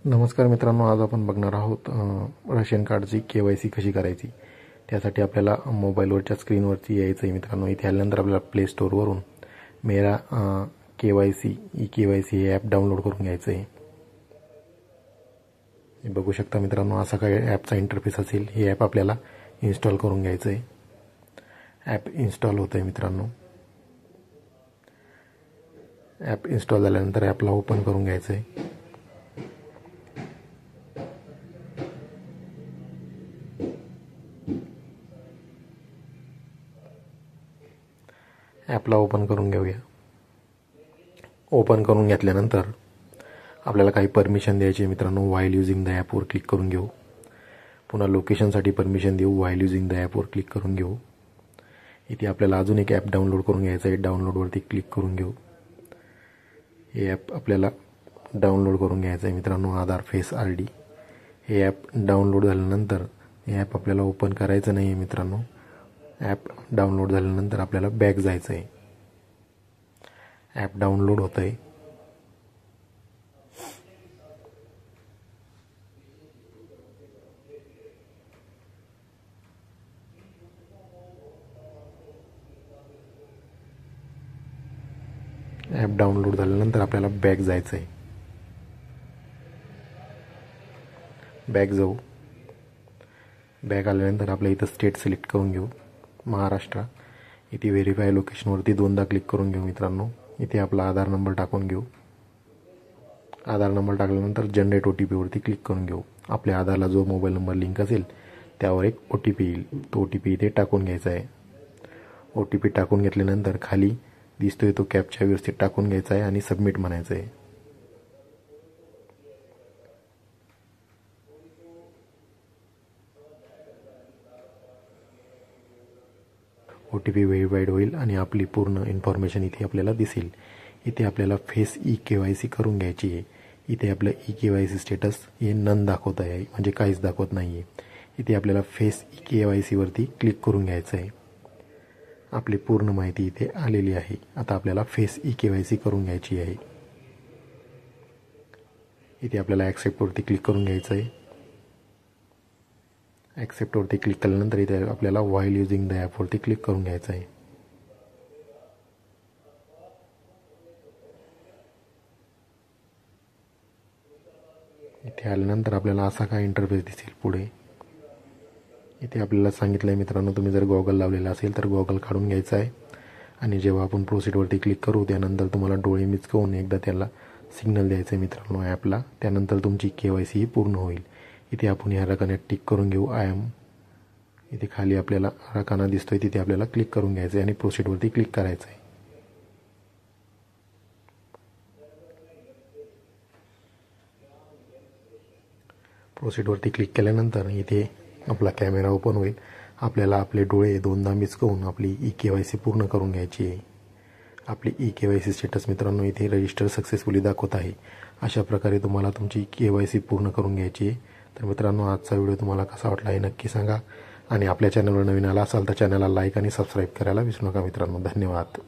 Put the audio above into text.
नमस्कार मित्रांनो, आज आपण बघणार आहोत रेशन कार्डची KYC कशी करायची। त्यासाठी आपल्याला मोबाईलवरच्या स्क्रीनवरती यायचं आहे मित्रांनो। इथे आल्यानंतर आपल्याला प्ले स्टोअरवरून मेरा KYC ई-KYC हे ॲप डाउनलोड करून घ्यायचं आहे। हे बघू शकता मित्रांनो, असा काही ॲपचा इंटरफेस असेल। हे ॲप आपल्याला इन्स्टॉल करून घ्यायचं आहे। ॲप इन्स्टॉल होतं आहे मित्रांनो। ॲप इन्स्टॉल झाल्यानंतर ॲपला ओपन करून घ्यायचं आहे। ॲपला ओपन करून घेऊया। ओपन करून घेतल्यानंतर आपल्याला काही परमिशन द्यायची आहे मित्रांनो। व्हाईल युजिंग द ॲपवर क्लिक करून घेऊ। पुन्हा लोकेशनसाठी परमिशन देऊ। व्हाईल युजिंग द ॲपवर क्लिक करून घेऊ। इथे आपल्याला अजून एक ॲप डाउनलोड करून घ्यायचं आहे। डाउनलोडवरती क्लिक करून घेऊ। हे ॲप आपल्याला डाउनलोड करून घ्यायचं आहे मित्रांनो, आधार फेस RD। हे ॲप डाउनलोड झाल्यानंतर हे ॲप आपल्याला ओपन करायचं नाही आहे मित्रांनो। ॲप डाउनलोड झाल्यानंतर आपल्याला बॅक जायचं आहे। ॲप डाउनलोड होतं आहे। ॲप डाउनलोड झाल्यानंतर आपल्याला बॅक जायचं आहे। बॅक जाऊ। बॅक आल्यानंतर आपल्या इथं स्टेट सिलेक्ट करून घेऊ, महाराष्ट्र। इथे व्हेरीफाय लोकेशनवरती दोनदा क्लिक करून घेऊ मित्रांनो। इथे आपला आधार नंबर टाकून घेऊ। आधार नंबर टाकल्यानंतर जनरेट OTP वरती क्लिक करून घेऊ। आपल्या आधारला जो मोबाईल नंबर लिंक असेल त्यावर एक OTP येईल। तो OTP इथे टाकून घ्यायचा आहे। OTP टाकून घेतल्यानंतर खाली दिसतोय तो कॅप्चा व्यवस्थित टाकून घ्यायचा आहे आणि सबमिट म्हणायचं आहे। OTP व्हेरीफाईड होईल आणि आपली पूर्ण इन्फॉर्मेशन इथे आपल्याला दिसेल। इथे आपल्याला फेस ई-KYC करून घ्यायची आहे। इथे आपलं ई-KYC स्टेटस हे नन दाखवत आहे, म्हणजे काहीच दाखवत नाही आहे। इथे आपल्याला फेस ई-KYC वरती क्लिक करून घ्यायचं आहे। आपली पूर्ण माहिती इथे आलेली आहे। आता आपल्याला फेस ई-KYC करून घ्यायची आहे। इथे आपल्याला ॲक्सेप्टवरती क्लिक करून घ्यायचं आहे। ॲक्सेप्टवरती क्लिक केल्यानंतर इथे आपल्याला व्हाईल युजिंग द ॲपवरती क्लिक करून घ्यायचं आहे। इथे आल्यानंतर आपल्याला असा काय इंटरफेस दिसेल पुढे। इथे आपल्याला सांगितलं आहे मित्रांनो, तुम्ही जर गॉगल लावलेला असेल तर गॉगल काढून घ्यायचा आहे आणि जेव्हा आपण प्रोसीडवरती क्लिक करू त्यानंतर तुम्हाला डोळे मिचकवून एकदा त्याला सिग्नल द्यायचं आहे मित्रांनो ॲपला। त्यानंतर तुमची KYC ही पूर्ण होईल। इथे आपण ह्या रकान्यात टिक करून घेऊ, आय एम। इथे खाली आपल्याला रकाना दिसतोय, तिथे आपल्याला क्लिक करून घ्यायचं आहे आणि प्रोसीडवरती क्लिक करायचं आहे। प्रोसीडवरती क्लिक केल्यानंतर इथे आपला कॅमेरा ओपन होईल। आपल्याला आपले डोळे दोनदा मिचकवून आपली ई-KYC पूर्ण करून घ्यायची आहे। आपली ई-KYC स्टेटस मित्रांनो इथे रजिस्टर सक्सेसफुली दाखवत आहे। अशा प्रकारे तुम्हाला तुमची KYC पूर्ण करून घ्यायची आहे। तर मित्रांनो, आजचा व्हिडिओ तुम्हाला कसा वाटला हे नक्की सांगा आणि आपल्या चॅनलवर नवीन आला असाल तर चॅनलला लाईक आणि सबस्क्राईब करायला विसरू नका मित्रांनो। धन्यवाद।